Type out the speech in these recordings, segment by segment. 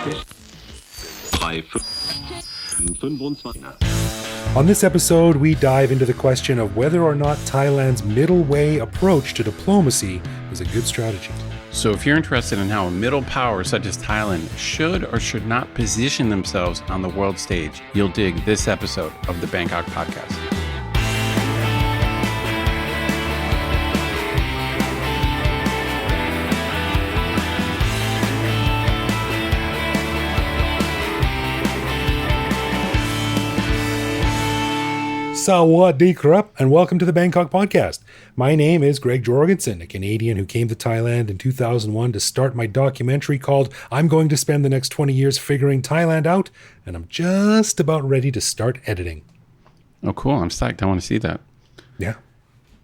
On this episode, we dive into the question of whether or not Thailand's middle way approach to diplomacy is a good strategy. So if you're interested in how a middle power such as Thailand should or should not position themselves on the world stage, you'll dig this episode of the Bangkok Podcast. Sawadee krap, and welcome to the Bangkok Podcast. My name is Greg Jorgensen, a Canadian who came to Thailand in 2001 to start my documentary called I'm Going to Spend the Next 20 Years Figuring Thailand Out, and I'm just about ready to start editing. Oh, cool. I'm psyched. I want to see that. Yeah.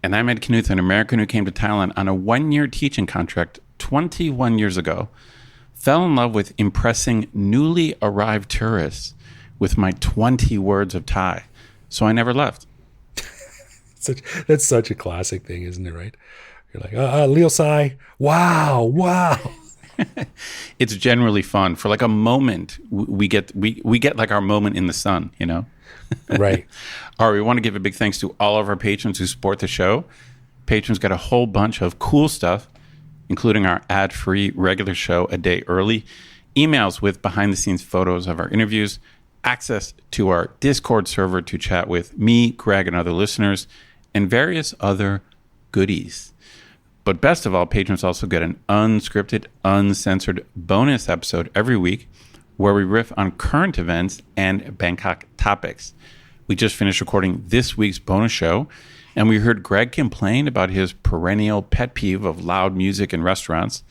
And I met Knut, an American who came to Thailand on a one-year teaching contract 21 years ago, fell in love with impressing newly arrived tourists with my 20 words of Thai. So I never left. That's such a classic thing, isn't it, right? You're like, Leo Sai, wow. It's generally fun. For like a moment, we get like our moment in the sun, you know? Right. All right, we want to give a big thanks to all of our patrons who support the show. Patrons got a whole bunch of cool stuff, including our ad-free regular show a day early, emails with behind-the-scenes photos of our interviews, access to our Discord server to chat with me, Greg, and other listeners, and various other goodies. But best of all, patrons also get an unscripted, uncensored bonus episode every week where we riff on current events and Bangkok topics. We just finished recording this week's bonus show, and we heard Greg complain about his perennial pet peeve of loud music in restaurants,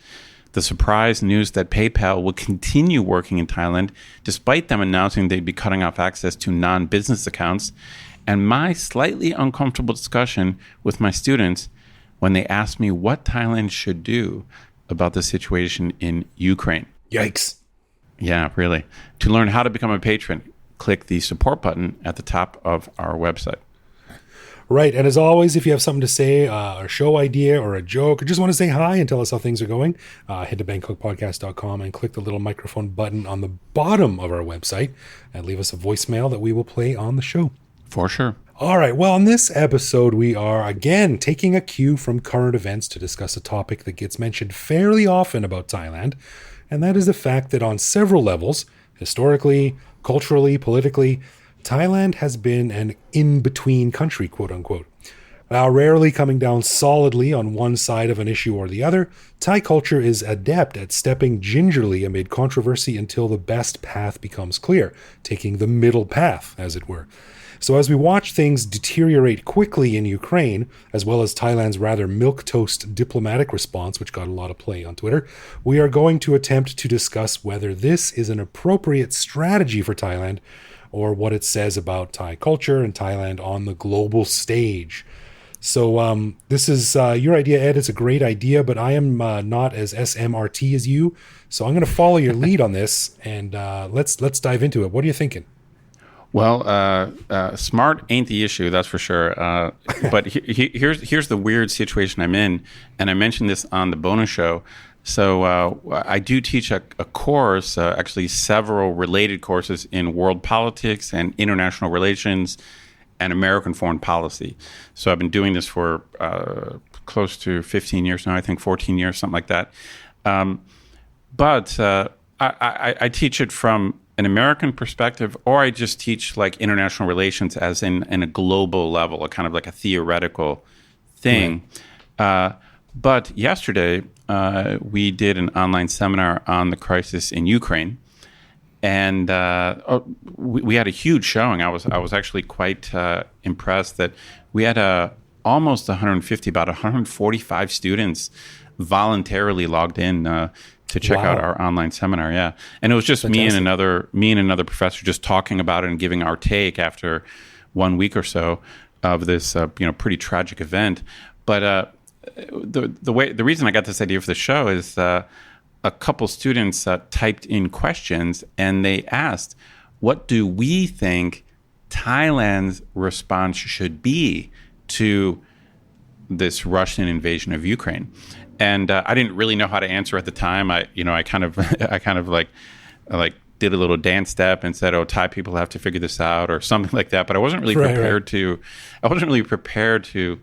the surprise news that PayPal will continue working in Thailand despite them announcing they'd be cutting off access to non-business accounts, and my slightly uncomfortable discussion with my students when they asked me what Thailand should do about the situation in Ukraine. Yikes. Yeah, really. To learn how to become a patron, click the support button at the top of our website. Right, and as always, if you have something to say, a show idea or a joke, or just want to say hi and tell us how things are going, head to BangkokPodcast.com and click the little microphone button on the bottom of our website and leave us a voicemail that we will play on the show. For sure. All right, well, in this episode, we are, again, taking a cue from current events to discuss a topic that gets mentioned fairly often about Thailand, and that is the fact that on several levels, historically, culturally, politically, Thailand has been an in-between country, quote-unquote. While rarely coming down solidly on one side of an issue or the other, Thai culture is adept at stepping gingerly amid controversy until the best path becomes clear, taking the middle path, as it were. So as we watch things deteriorate quickly in Ukraine, as well as Thailand's rather milquetoast diplomatic response, which got a lot of play on Twitter, we are going to attempt to discuss whether this is an appropriate strategy for Thailand, or what it says about Thai culture and Thailand on the global stage. So this is your idea, Ed. It's a great idea, but I am not as SMRT as you. So I'm going to follow your lead on this, and let's dive into it. What are you thinking? Well, smart ain't the issue, that's for sure. But here's the weird situation I'm in, and I mentioned this on the bonus show. So I do teach a course, actually several related courses in world politics and international relations and American foreign policy. So I've been doing this for close to 15 years now, I think 14 years, something like that. But I teach it from an American perspective, or I just teach like international relations as in a global level, a kind of like a theoretical thing. Right. But yesterday, we did an online seminar on the crisis in Ukraine, and we had a huge showing. I was actually quite impressed that we had almost 150, about 145 students voluntarily logged in to check out our online seminar. Yeah, and it was just me and another professor just talking about it and giving our take after 1 week or so of this pretty tragic event. But the reason I got this idea for the show is a couple students typed in questions, and they asked, what do we think Thailand's response should be to this Russian invasion of Ukraine? And I didn't really know how to answer at the time. I kind of like like did a little dance step and said, "Oh, Thai people have to figure this out," or something like that. But I wasn't really prepared to. I wasn't really prepared to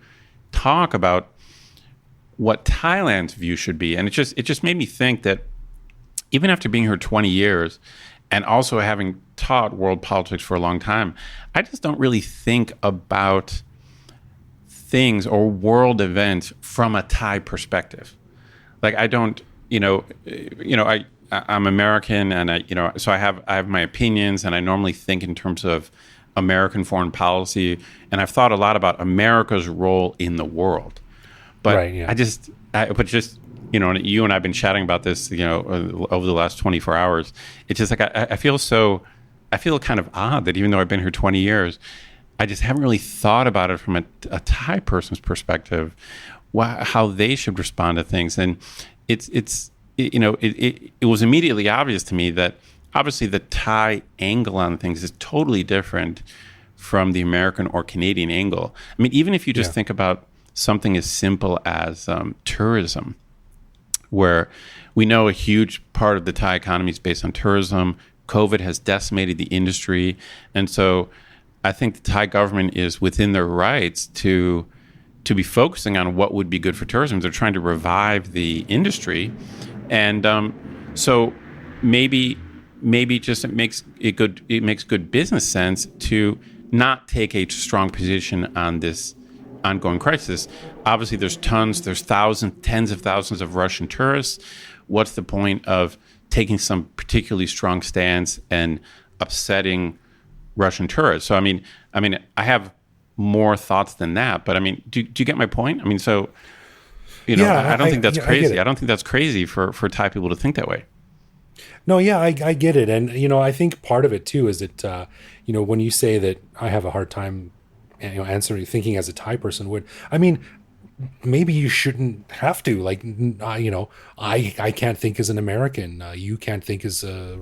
talk about what Thailand's view should be, and it just made me think that even after being here 20 years, and also having taught world politics for a long time, I just don't really think about things or world events from a Thai perspective. Like I don't, I'm American, and so I have my opinions, and I normally think in terms of American foreign policy, and I've thought a lot about America's role in the world. But you and I've been chatting about this, over the last 24 hours. It's just like I feel kind of odd that even though I've been here 20 years, I just haven't really thought about it from a Thai person's perspective, how they should respond to things. And it was immediately obvious to me that obviously the Thai angle on things is totally different from the American or Canadian angle. I mean, even if you just think about something as simple as tourism, where we know a huge part of the Thai economy is based on tourism. COVID has decimated the industry. And so I think the Thai government is within their rights to be focusing on what would be good for tourism. They're trying to revive the industry. And so maybe just it makes good business sense to not take a strong position on this ongoing crisis. Obviously, there's thousands, tens of thousands of Russian tourists. What's the point of taking some particularly strong stance and upsetting Russian tourists? So, I mean, I have more thoughts than that, but I mean, do you get my point? I mean, so, I don't think that's crazy. I don't think that's crazy for Thai people to think that way. No, yeah, I get it. And, I think part of it too is that, when you say that I have a hard time answering, thinking as a Thai person would, I mean, maybe you shouldn't have to. Like, I can't think as an American. You can't think as a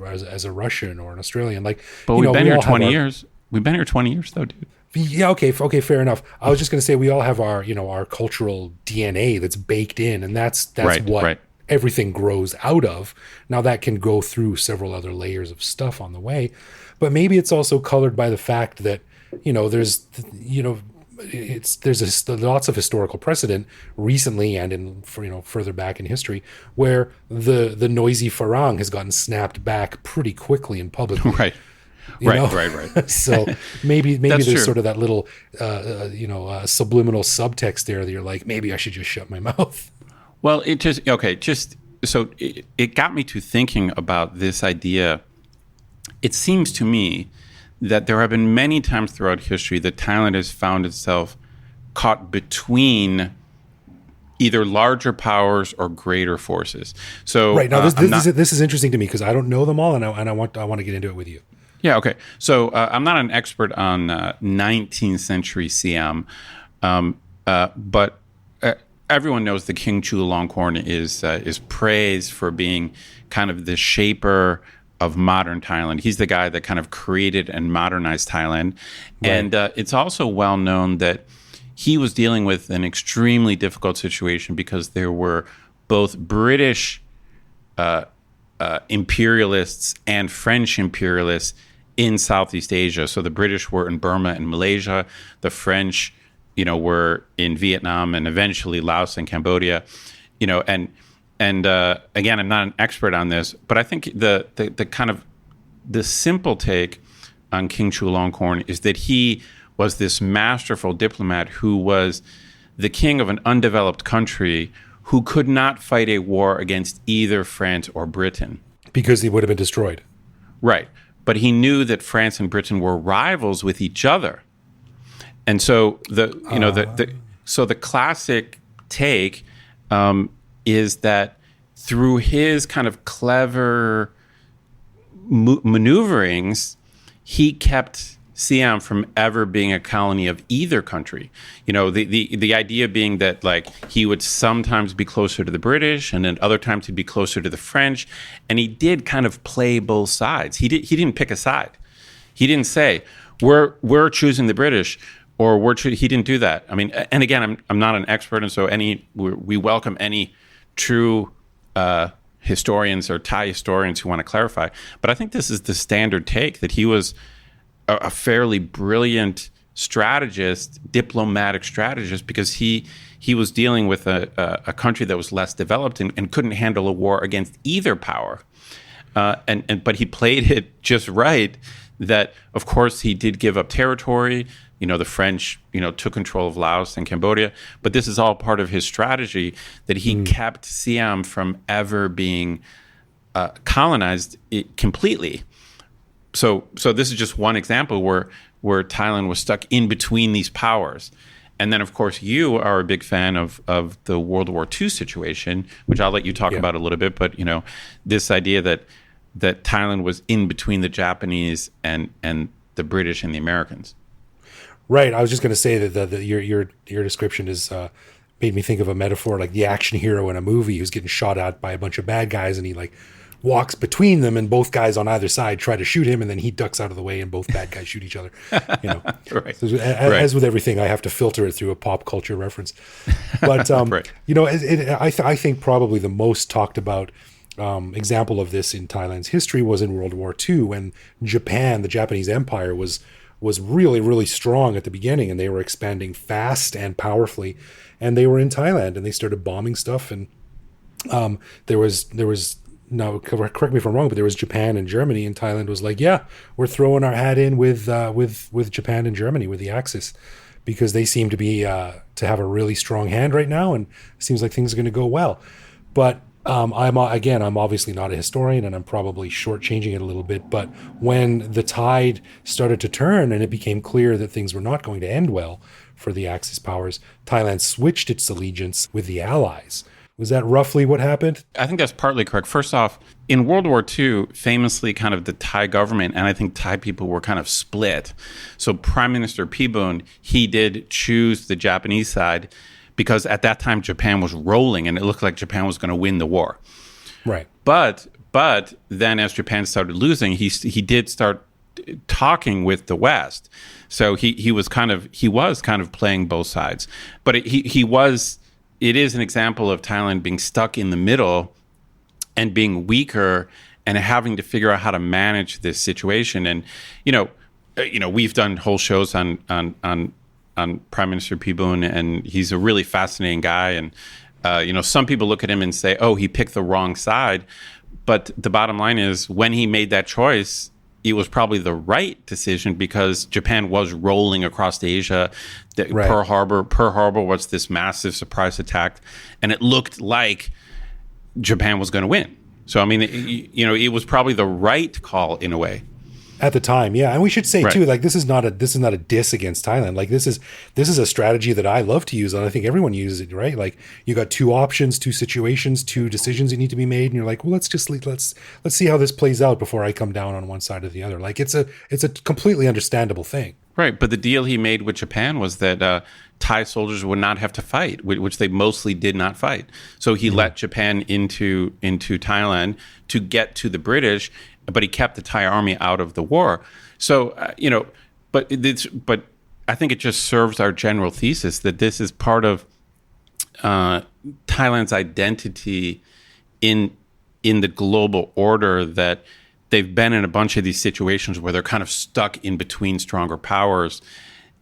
Russian or an Australian. Like, but we've been here 20 years. We've been here 20 years, though, dude. Yeah. Okay. Fair enough. I was just going to say we all have our cultural DNA that's baked in, and that's what everything grows out of. Now that can go through several other layers of stuff on the way, but maybe it's also colored by the fact that there's lots of historical precedent recently and further back in history where the noisy farang has gotten snapped back pretty quickly in public. Right. So maybe there's true. sort of that little subliminal subtext there that you're like, maybe I should just shut my mouth. Well, it got me to thinking about this idea. It seems to me that there have been many times throughout history that Thailand has found itself caught between either larger powers or greater forces. So right now, this is interesting to me because I don't know them all, and I want to get into it with you. Yeah. Okay. So I'm not an expert on 19th century Siam, but everyone knows that King Chulalongkorn is praised for being kind of the shaper of modern Thailand. He's the guy that kind of created and modernized Thailand. Right. And it's also well known that he was dealing with an extremely difficult situation because there were both British imperialists and French imperialists in Southeast Asia. So the British were in Burma and Malaysia. The French, were in Vietnam and eventually Laos and Cambodia. And again, I'm not an expert on this, but I think the kind of the simple take on King Chulalongkorn is that he was this masterful diplomat who was the king of an undeveloped country who could not fight a war against either France or Britain. Because he would have been destroyed. Right. But he knew that France and Britain were rivals with each other. And so the classic take is that through his kind of clever maneuverings, he kept Siam from ever being a colony of either country. The idea being that like he would sometimes be closer to the British and then other times he'd be closer to the French, and he did kind of play both sides. He didn't pick a side. He didn't say we're choosing the British or he didn't do that. I mean, and again, I'm not an expert, and so we welcome any true historians or Thai historians who want to clarify. But I think this is the standard take, that he was a fairly brilliant strategist, diplomatic strategist, because he was dealing with a country that was less developed and couldn't handle a war against either power. But he played it just right. That, of course, he did give up territory. The French, took control of Laos and Cambodia. But this is all part of his strategy, that he kept Siam from ever being colonized completely. So this is just one example where Thailand was stuck in between these powers. And then, of course, you are a big fan of the World War II situation, which I'll let you talk about a little bit. But, this idea that Thailand was in between the Japanese and the British and the Americans. Right. I was just going to say that your description is made me think of a metaphor like the action hero in a movie who's getting shot at by a bunch of bad guys, and he walks between them, and both guys on either side try to shoot him, and then he ducks out of the way, and both bad guys shoot each other. Right. So as with everything, I have to filter it through a pop culture reference. But right. I think probably the most talked about example of this in Thailand's history was in World War II, when Japan, the Japanese Empire, was really, really strong at the beginning, and they were expanding fast and powerfully, and they were in Thailand, and they started bombing stuff, and there was now, correct me if I'm wrong, but there was Japan and Germany, and Thailand was like, yeah, we're throwing our hat in with Japan and Germany, with the Axis, because they seem to be to have a really strong hand right now, and it seems like things are going to go well. But I'm obviously not a historian, and I'm probably shortchanging it a little bit. But when the tide started to turn and it became clear that things were not going to end well for the Axis powers, Thailand switched its allegiance with the Allies. Was that roughly what happened? I think that's partly correct. First off, in World War II, famously kind of the Thai government, and I think Thai people were kind of split. So Prime Minister Phibul, he did choose the Japanese side, because at that time Japan was rolling and it looked like Japan was going to win the war. Right. But then as Japan started losing, he did start talking with the West. So he was kind of playing both sides. But it is an example of Thailand being stuck in the middle and being weaker and having to figure out how to manage this situation. And we've done whole shows on Prime Minister Phibul, and he's a really fascinating guy. And some people look at him and say, "Oh, he picked the wrong side." But the bottom line is, when he made that choice, it was probably the right decision, because Japan was rolling across Asia. Right. Pearl Harbor was this massive surprise attack, and it looked like Japan was going to win. So I mean, it was probably the right call in a way. At the time, yeah. And we should say too, this is not a diss against Thailand. Like, this is a strategy that I love to use, and I think everyone uses it, right? Like, you got two options, two situations, two decisions that need to be made, and you're like, well, let's see how this plays out before I come down on one side or the other. Like, it's a completely understandable thing. Right, but the deal he made with Japan was that Thai soldiers would not have to fight, which they mostly did not fight. So he let Japan into Thailand to get to the British, but he kept the Thai army out of the war. So, but I think it just serves our general thesis that this is part of Thailand's identity in the global order, that they've been in a bunch of these situations where they're kind of stuck in between stronger powers,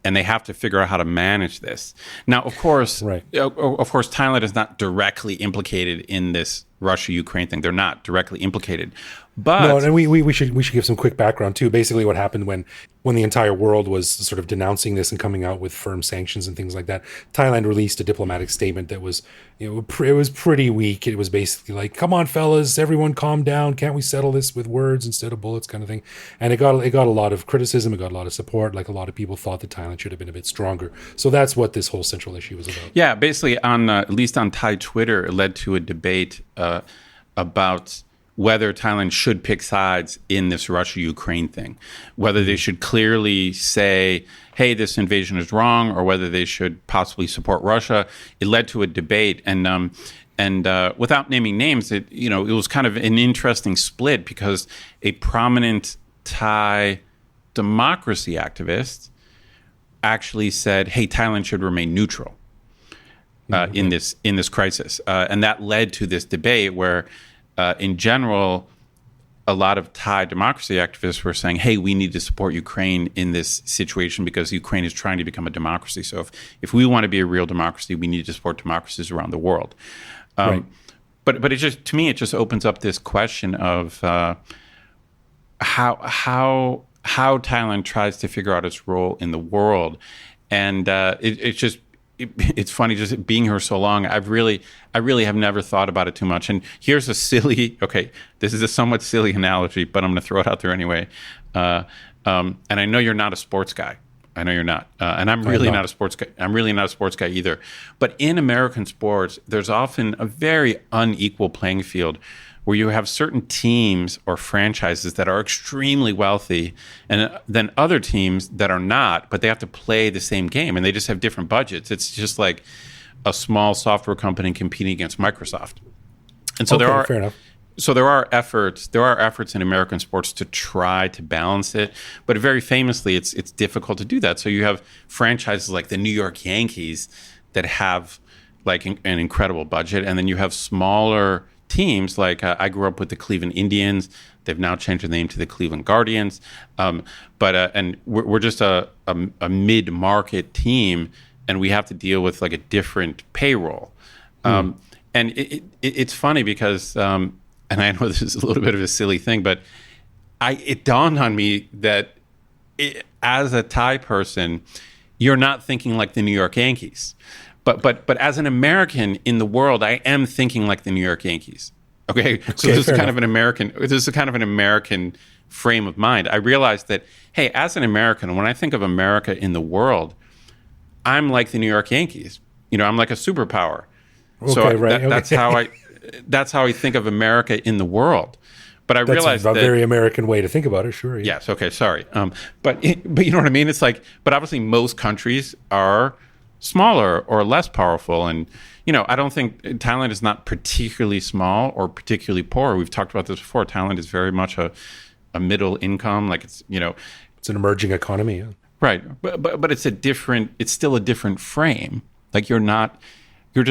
and they have to figure out how to manage this. Now, of course, Thailand is not directly implicated in this Russia-Ukraine thing. They're not directly implicated. But no, and we should give some quick background too. Basically, what happened when the entire world was sort of denouncing this and coming out with firm sanctions and things like that, Thailand released a diplomatic statement that was, it was pretty weak. It was basically like, "Come on, fellas, everyone, calm down. Can't we settle this with words instead of bullets?" kind of thing. And it got a lot of criticism. It got a lot of support. Like, a lot of people thought that Thailand should have been a bit stronger. So that's what this whole central issue was about. Yeah, basically, at least on Thai Twitter, it led to a debate about whether Thailand should pick sides in this Russia-Ukraine thing, whether they should clearly say, hey, this invasion is wrong, or whether they should possibly support Russia. It led to a debate, and without naming names, it was kind of an interesting split, because a prominent Thai democracy activist actually said, hey, Thailand should remain neutral in this crisis. And that led to this debate where in general, a lot of Thai democracy activists were saying, hey, we need to support Ukraine in this situation because Ukraine is trying to become a democracy. So if we want to be a real democracy, we need to support democracies around the world. Right. But it just, to me, it just opens up this question of how Thailand tries to figure out its role in the world. And it's funny just being here so long. I really have never thought about it too much. And here's a silly, this is a somewhat silly analogy, but I'm going to throw it out there anyway. And I know you're not a sports guy. I know you're not. And I'm really not a sports guy. I'm really not a sports guy either. But in American sports, there's often a very unequal playing field where you have certain teams or franchises that are extremely wealthy and then other teams that are not, but they have to play the same game and they just have different budgets. It's just like a small software company competing against Microsoft. And so fair enough. So there are efforts in American sports to try to balance it, but very famously it's difficult to do that. So you have franchises like the New York Yankees that have like an incredible budget, and then you have smaller teams like I grew up with the Cleveland Indians. They've now changed their name to the Cleveland Guardians, and we're just a mid-market team, and we have to deal with like a different payroll. And it's funny because, and I know this is a little bit of a silly thing, but it dawned on me that as a Thai person, you're not thinking like the New York Yankees. But as an American in the world, I am thinking like the New York Yankees. Okay, so this is kind of an American. This is kind of an American frame of mind. I realized that, hey, as an American, when I think of America in the world, I'm like the New York Yankees. I'm like a superpower. That's how I think of America in the world. But I realized that's a very American way to think about it. Sure. Yeah. Yes. Okay. Sorry. But you know what I mean? It's like, but obviously most countries are smaller or less powerful. And, I don't think Thailand is not particularly small or particularly poor. We've talked about this before. Thailand is very much a middle income. Like it's an emerging economy. Yeah. Right. But it's still a different frame. Like you're not a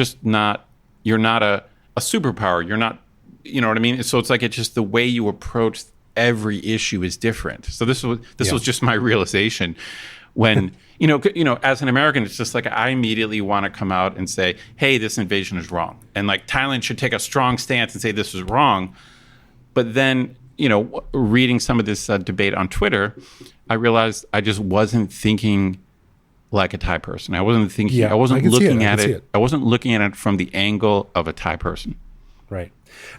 superpower. You're not, you know what I mean? So it's like, it's just the way you approach every issue is different. So this was just my realization when, as an American, it's just like I immediately want to come out and say, hey, this invasion is wrong. And like Thailand should take a strong stance and say this is wrong. But then, reading some of this debate on Twitter, I realized I just wasn't thinking like a Thai person. I wasn't thinking, I wasn't looking at it. I wasn't looking at it from the angle of a Thai person. Right.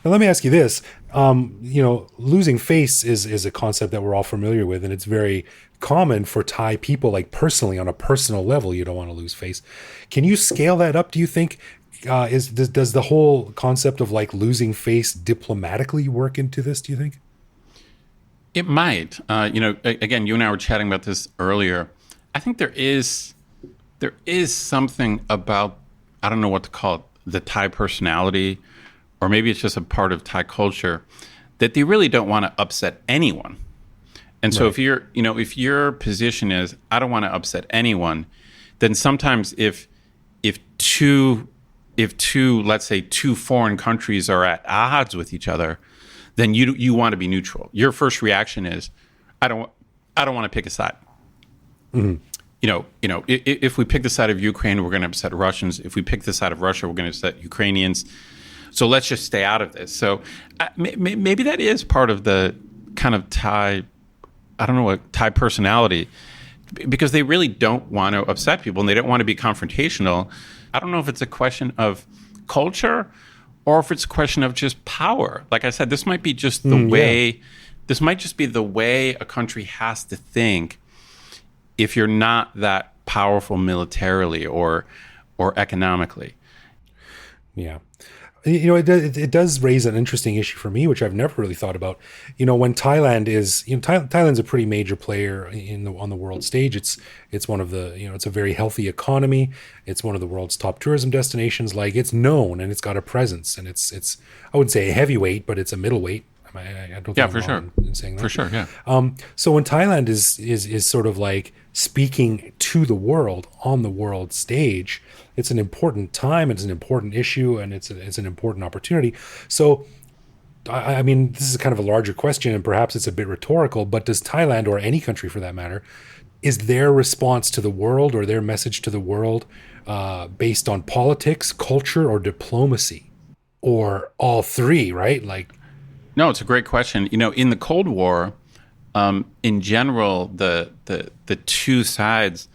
Now, let me ask you this. Losing face is a concept that we're all familiar with, and it's very common for Thai people, like personally, on a personal level, you don't want to lose face. Can you scale that up, do you think? Does the whole concept of like losing face diplomatically work into this, do you think? It might. Again, you and I were chatting about this earlier. I think there is something about, I don't know what to call it, the Thai personality, or maybe it's just a part of Thai culture, that they really don't want to upset anyone. And so if your position is, I don't want to upset anyone, then sometimes if two, let's say two foreign countries are at odds with each other, then you want to be neutral. Your first reaction is, I don't want to pick a side. Mm-hmm. If we pick the side of Ukraine, we're going to upset Russians. If we pick the side of Russia, we're going to upset Ukrainians. So let's just stay out of this. So maybe that is part of the kind of Thai, I don't know what, Thai personality, because they really don't want to upset people and they don't want to be confrontational. I don't know if it's a question of culture or if it's a question of just power. Like I said, this might be just the way, this might just be the way a country has to think if you're not that powerful militarily or economically. Yeah. It does raise an interesting issue for me, which I've never really thought about. When Thailand is, Thailand's a pretty major player on the world stage. It's one of the, it's a very healthy economy. It's one of the world's top tourism destinations. Like it's known and it's got a presence, and it's I wouldn't say a heavyweight, but it's a middleweight. I don't think for sure. In saying that. For sure, yeah. So when Thailand is sort of like speaking to the world on the world stage, it's an important time, it's an important issue, and it's an important opportunity. So I mean, this is kind of a larger question, and perhaps it's a bit rhetorical, but does Thailand, or any country for that matter, is their response to the world or their message to the world based on politics, culture, or diplomacy? Or all three, right? Like, No, it's a great question. In the Cold War, in general, the two sides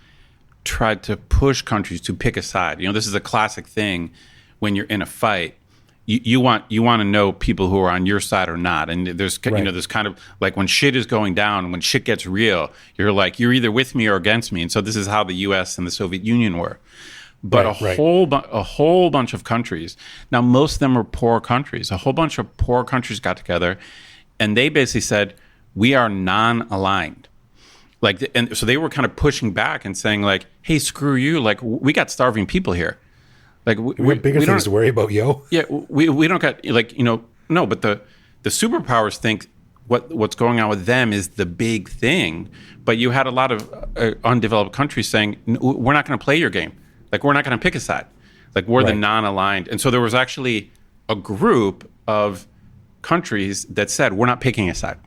tried to push countries to pick a side. This is a classic thing when you're in a fight. You want to know people who are on your side or not. And there's there's kind of like when shit is going down, when shit gets real, you're like, you're either with me or against me. And so this is how the U.S. and the Soviet Union were. But a whole bunch of countries. Now, most of them are poor countries. A whole bunch of poor countries got together, and they basically said, we are non-aligned. And so they were kind of pushing back and saying, like, hey, screw you. Like, we got starving people here. Like, we have bigger things to worry about, yo. Yeah, we don't got, no, but the superpowers think what's going on with them is the big thing. But you had a lot of undeveloped countries saying, we're not going to play your game. Like, we're not going to pick a side. Like, we're the non-aligned. And so there was actually a group of countries that said, we're not picking a side.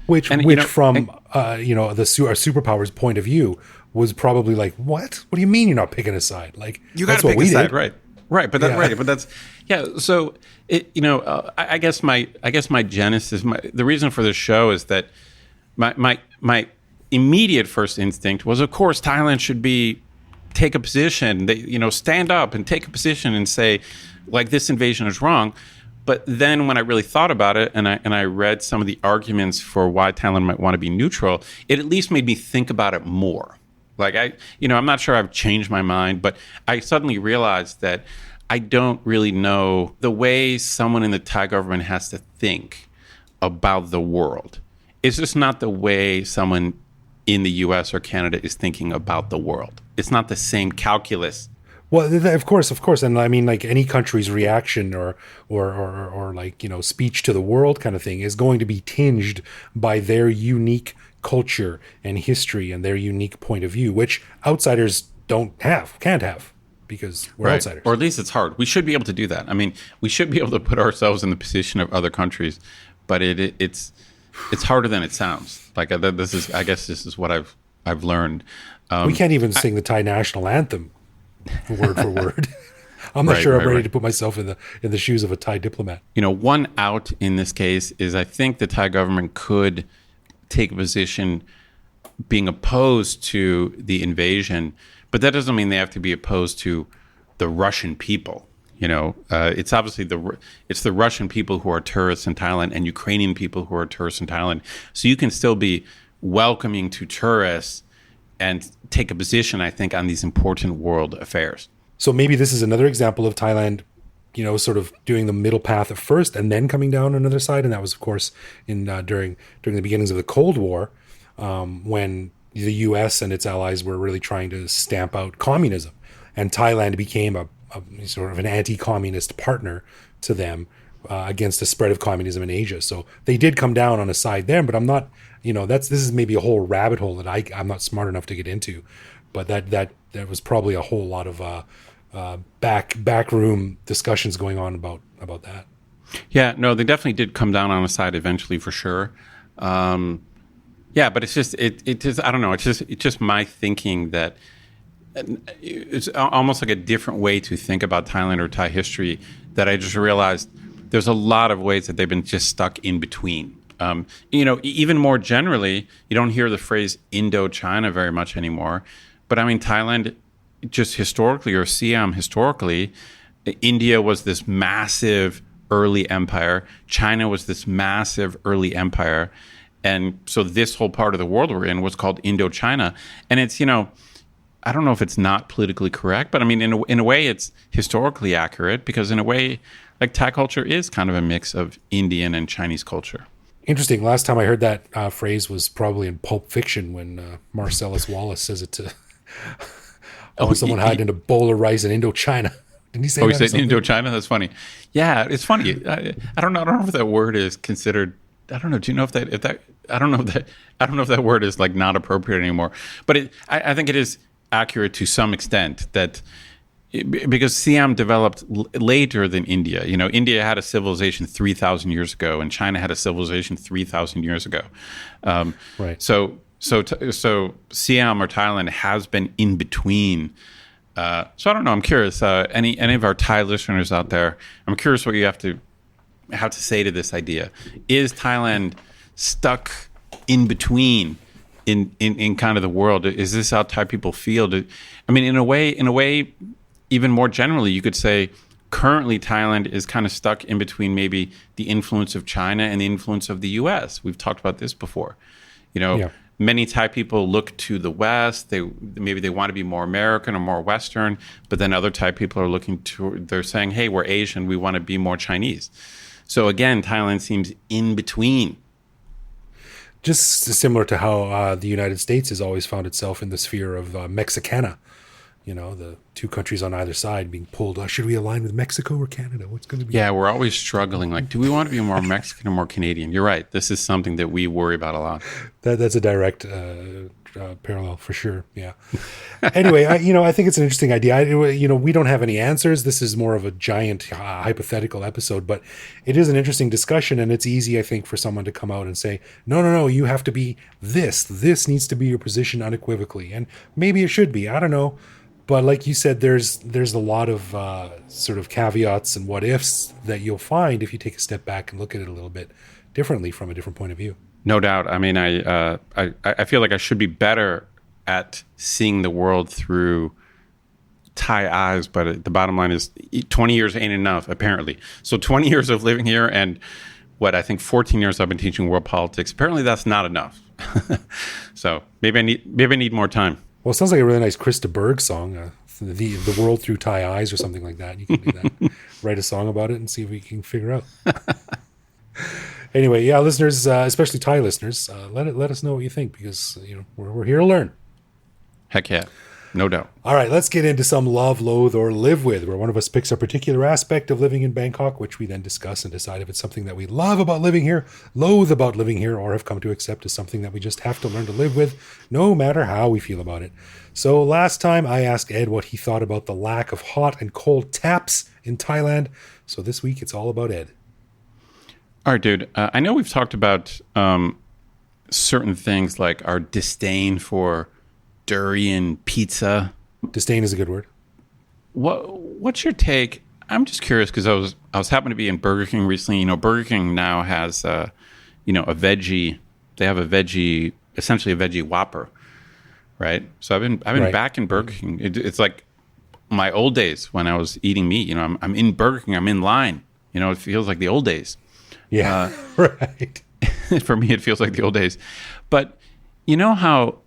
Which from our superpowers point of view was probably like, what do you mean you're not picking a side? Like, you got to pick a side, right but that's so I guess my genesis, the reason for this show is that my immediate first instinct was, of course, Thailand should take a position, stand up and take a position and say, like, this invasion is wrong. But then when I really thought about it and I read some of the arguments for why Thailand might want to be neutral, it at least made me think about it more. Like, I'm not sure I've changed my mind, but I suddenly realized that I don't really know the way someone in the Thai government has to think about the world. It's just not the way someone in the US or Canada is thinking about the world. It's not the same calculus. Well, of course, and I mean, like, any country's reaction or like, speech to the world kind of thing is going to be tinged by their unique culture and history and their unique point of view, which outsiders can't have, because we're outsiders. Or at least it's hard. We should be able to do that. I mean, we should be able to put ourselves in the position of other countries, but it's harder than it sounds. Like, this is what I've learned. We can't even sing the Thai national anthem word for word. I'm not sure I'm ready to put myself in the shoes of a Thai diplomat. One out in this case is, I think the Thai government could take a position being opposed to the invasion, but that doesn't mean they have to be opposed to the Russian people. It's obviously it's the Russian people who are tourists in Thailand and Ukrainian people who are tourists in Thailand. So you can still be welcoming to tourists and take a position, I think, on these important world affairs. So maybe this is another example of Thailand, sort of doing the middle path at first and then coming down another side. And that was, of course, in during the beginnings of the Cold War, when the U.S. and its allies were really trying to stamp out communism. And Thailand became a sort of an anti-communist partner to them against the spread of communism in Asia. So they did come down on a side there, but I'm not, this is maybe a whole rabbit hole that I'm not smart enough to get into. But that was probably a whole lot of backroom discussions going on about that. Yeah, no, they definitely did come down on a side eventually, for sure. Yeah, but it's just I don't know. It's just my thinking that it's almost like a different way to think about Thailand or Thai history, that I just realized there's a lot of ways that they've been just stuck in between. Even more generally, you don't hear the phrase Indochina very much anymore. But I mean, Thailand, just historically, or Siam historically, India was this massive early empire. China was this massive early empire. And so this whole part of the world we're in was called Indochina. And it's, I don't know if it's not politically correct, but I mean, in a way, it's historically accurate, because in a way, like, Thai culture is kind of a mix of Indian and Chinese culture. Interesting. Last time I heard that phrase was probably in Pulp Fiction, when Marcellus Wallace says it to someone hiding in a bowl of rice in Indochina. Didn't he say that? He said Indochina? That's funny. Yeah, it's funny. I don't know if that word is considered. I don't know. Do you know if that? I don't know if that word is, like, not appropriate anymore. But I think it is accurate to some extent that, because Siam developed later than India. You know, India had a civilization 3,000 years ago, and China had a civilization 3,000 years ago. Right. So Siam or Thailand has been in between. So I don't know. I'm curious. Any of our Thai listeners out there, I'm curious what you have to say to this idea. Is Thailand stuck in between in kind of the world? Is this how Thai people feel? I mean, in a way, even more generally, you could say currently Thailand is kind of stuck in between maybe the influence of China and the influence of the U.S. We've talked about this before. You know, Yeah. Many Thai people look to the West. Maybe they want to be more American or more Western, but then other Thai people are they're saying, hey, we're Asian, we want to be more Chinese. So again, Thailand seems in between. Just similar to how the United States has always found itself in the sphere of Mexicana. You know, the two countries on either side being pulled. Should we align with Mexico or Canada? What's going to be? Yeah, we're always struggling. Like, do we want to be more Mexican or more Canadian? You're right. This is something that we worry about a lot. That's a direct parallel for sure. Yeah. Anyway, I think it's an interesting idea. We don't have any answers. This is more of a giant hypothetical episode, but it is an interesting discussion, and it's easy, I think, for someone to come out and say, no, you have to be this. This needs to be your position unequivocally, and maybe it should be. I don't know. But like you said, there's a lot of sort of caveats and what ifs that you'll find if you take a step back and look at it a little bit differently from a different point of view. No doubt. I mean, I feel like I should be better at seeing the world through Thai eyes, but the bottom line is 20 years ain't enough, apparently. So 20 years of living here and I think 14 years I've been teaching world politics. Apparently that's not enough. So maybe I need more time. Well, it sounds like a really nice Krista Berg song, the world through Thai eyes or something like that. You can do that. Write a song about it and see if we can figure out. Anyway, yeah, listeners, especially Thai listeners, let us know what you think, because we're here to learn. Heck yeah, no doubt. All right, let's get into some love, loathe, or live with, where one of us picks a particular aspect of living in Bangkok, which we then discuss and decide if it's something that we love about living here, loathe about living here, or have come to accept as something that we just have to learn to live with, no matter how we feel about it. So last time I asked Ed what he thought about the lack of hot and cold taps in Thailand. So this week it's all about Ed. All right, dude. I know we've talked about certain things like our disdain for durian pizza. Disdain is a good word. What's your take? I'm just curious because I was happening to be in Burger King recently. Burger King now has a veggie. They have essentially a veggie Whopper, right? So I've been Right. back in Burger King. It's like my old days when I was eating meat. I'm in Burger King. I'm in line. It feels like the old days. Yeah, right. For me, it feels like the old days. But you know how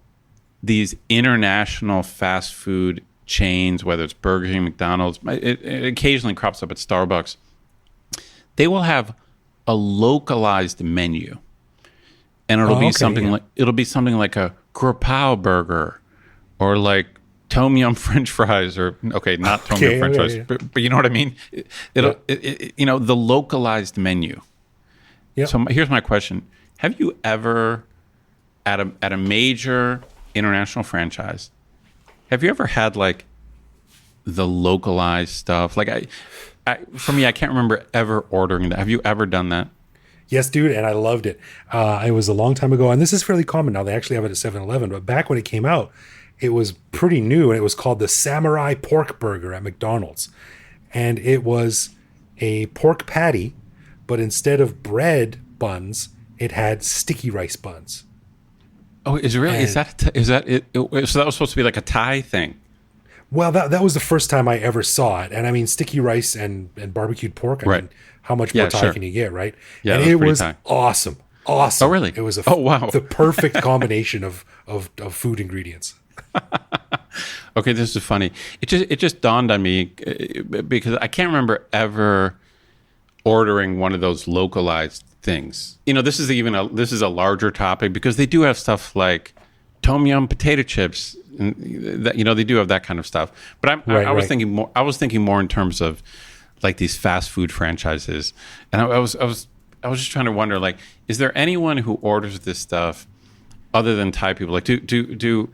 these international fast food chains, whether it's Burger King, McDonald's, it occasionally crops up at Starbucks, they will have a localized menu. And it'll be something like a Grapao burger or like tom yum French fries, or not tom yum French fries, but you know what I mean? The localized menu. Yep. So here's my question: have you ever, at a major international franchise, have you ever had like the localized stuff? Like for me, I can't remember ever ordering that. Have you ever done that? Yes, dude, and I loved it. It was a long time ago, and this is fairly common now. They actually have it at 7-Eleven, but back when it came out, it was pretty new, and it was called the Samurai Pork Burger at McDonald's. And it was a pork patty, but instead of bread buns, it had sticky rice buns. Oh, is it really? Is that it? So that was supposed to be like a Thai thing. Well, that was the first time I ever saw it. And I mean, sticky rice and barbecued pork. I mean, how much more Thai can you get, right? Yeah, and it was awesome. Awesome. Oh, really? It was wow. the perfect combination of food ingredients. Okay, this is funny. It just dawned on me because I can't remember ever ordering one of those localized things. This is a larger topic because they do have stuff like tom yum potato chips. And that, they do have that kind of stuff. But I was thinking more. I was thinking more in terms of like these fast food franchises, and I was just trying to wonder, like, is there anyone who orders this stuff other than Thai people? Like, do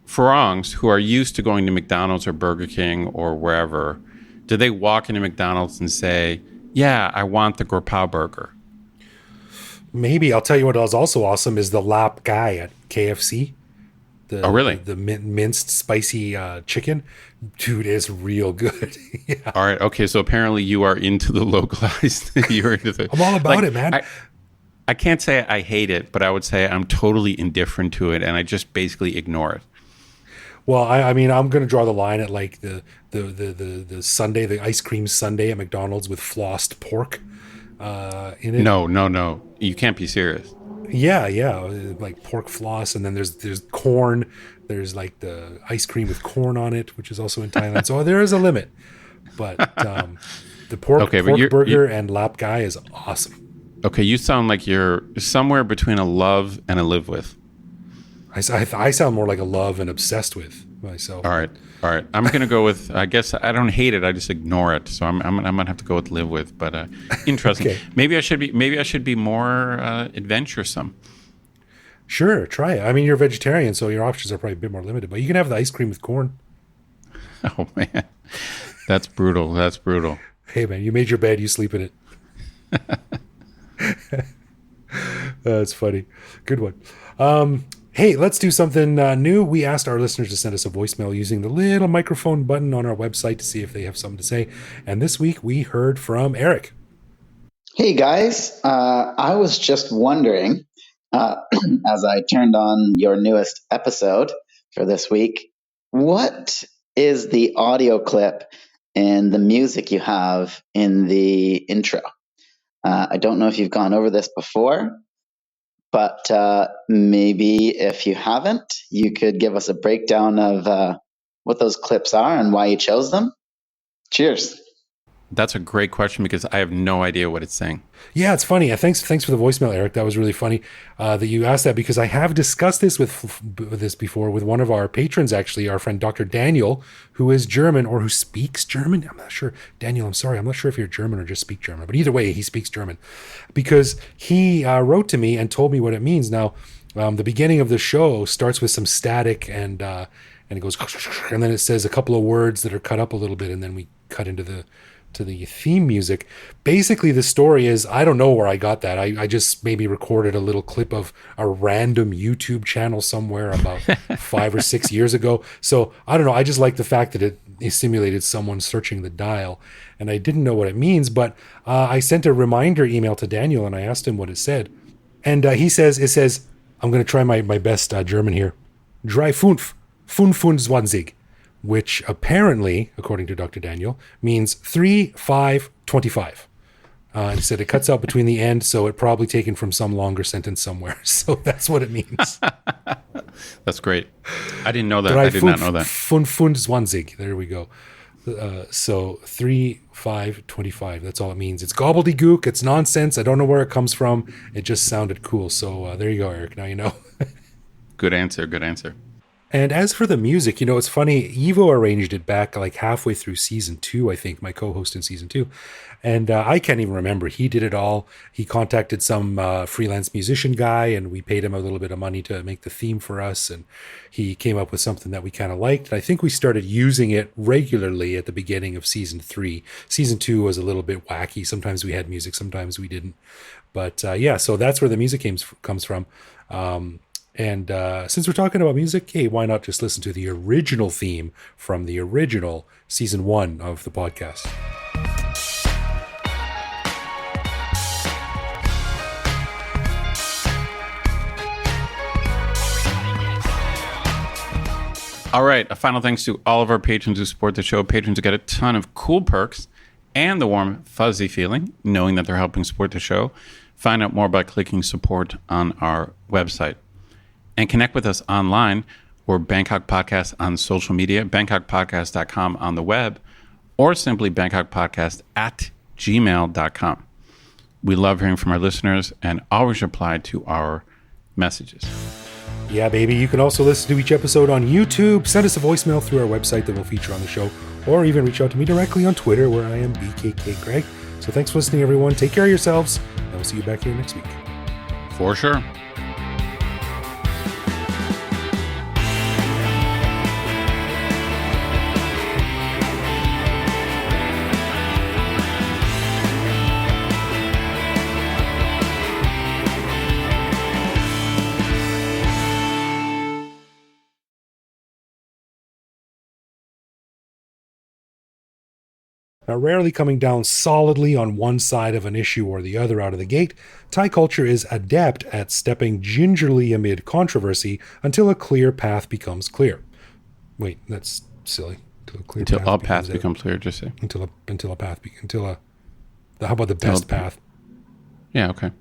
Farangs who are used to going to McDonald's or Burger King or wherever, do they walk into McDonald's and say, yeah, I want the Grapau burger? Maybe. I'll tell you what is also awesome is the lap guy at KFC. Oh, really? The minced spicy chicken. Dude, is real good. Yeah. All right. Okay. So apparently you are into the localized. You're into the. I'm all about it, man. I can't say I hate it, but I would say I'm totally indifferent to it, and I just basically ignore it. Well, I mean, I'm going to draw the line at like the sundae, the ice cream sundae at McDonald's with flossed pork in it. No. You can't be serious. Yeah, like pork floss, and then there's corn. There's like the ice cream with corn on it, which is also in Thailand. So there is a limit, but the pork burger and lap guy is awesome. Okay, you sound like you're somewhere between a love and a live with. I sound more like a love and obsessed with myself. All right. I'm gonna go with. I guess I don't hate it. I just ignore it. So I'm gonna have to go with live with. But interesting. Okay. Maybe I should be more adventuresome. Sure, try it. I mean, you're a vegetarian, so your options are probably a bit more limited. But you can have the ice cream with corn. Oh man, that's brutal. That's brutal. Hey man, you made your bed. You sleep in it. That's funny. Good one. Hey, let's do something new. We asked our listeners to send us a voicemail using the little microphone button on our website to see if they have something to say. And this week we heard from Eric. Hey guys, I was just wondering, as I turned on your newest episode for this week, what is the audio clip and the music you have in the intro? I don't know if you've gone over this before, but maybe if you haven't, you could give us a breakdown of what those clips are and why you chose them. Cheers. That's a great question because I have no idea what it's saying. Yeah, it's funny. Thanks for the voicemail, Eric. That was really funny that you asked that because I have discussed this with this before with one of our patrons, actually, our friend Dr. Daniel, who is German or who speaks German. I'm not sure. Daniel, I'm sorry. I'm not sure if you're German or just speak German. But either way, he speaks German because he wrote to me and told me what it means. Now, the beginning of the show starts with some static and it goes, and then it says a couple of words that are cut up a little bit, and then we cut into the theme music. Basically, the story is, I don't know where I got that. I just maybe recorded a little clip of a random YouTube channel somewhere about 5 or 6 years ago. So I don't know. I just like the fact that it simulated someone searching the dial, and I didn't know what it means, but I sent a reminder email to Daniel and I asked him what it said. And it says, I'm going to try my best German here. 3,5,25. Which apparently, according to Dr. Daniel, means 3, 5, 25. And he said it cuts out between the end, so it probably taken from some longer sentence somewhere. So that's what it means. That's great. I didn't know that. I did not know that. 25. There we go. So 3, 5, 25. That's all it means. It's gobbledygook. It's nonsense. I don't know where it comes from. It just sounded cool. So there you go, Eric. Now you know. Good answer. Good answer. And as for the music, it's funny, Evo arranged it back like halfway through season 2, I think, my co-host in season 2. And I can't even remember. He did it all. He contacted some freelance musician guy, and we paid him a little bit of money to make the theme for us. And he came up with something that we kind of liked. And I think we started using it regularly at the beginning of season 3. Season 2 was a little bit wacky. Sometimes we had music, sometimes we didn't. But yeah, so that's where the music comes from. And since we're talking about music, hey, why not just listen to the original theme from the original season 1 of the podcast? All right. A final thanks to all of our patrons who support the show. Patrons get a ton of cool perks and the warm, fuzzy feeling knowing that they're helping support the show. Find out more by clicking support on our website. And connect with us online. We're Bangkok Podcast on social media, bangkokpodcast.com on the web, or simply bangkokpodcast@gmail.com. We love hearing from our listeners and always reply to our messages. Yeah, baby. You can also listen to each episode on YouTube. Send us a voicemail through our website that we'll feature on the show, or even reach out to me directly on Twitter, where I am BKK Greg. So thanks for listening, everyone. Take care of yourselves, and we'll see you back here next week. For sure. Now, rarely coming down solidly on one side of an issue or the other out of the gate, Thai culture is adept at stepping gingerly amid controversy until a clear path becomes clear. Wait, that's silly. Until a path becomes clear, just say. Until a path, how about the best path? Yeah, okay.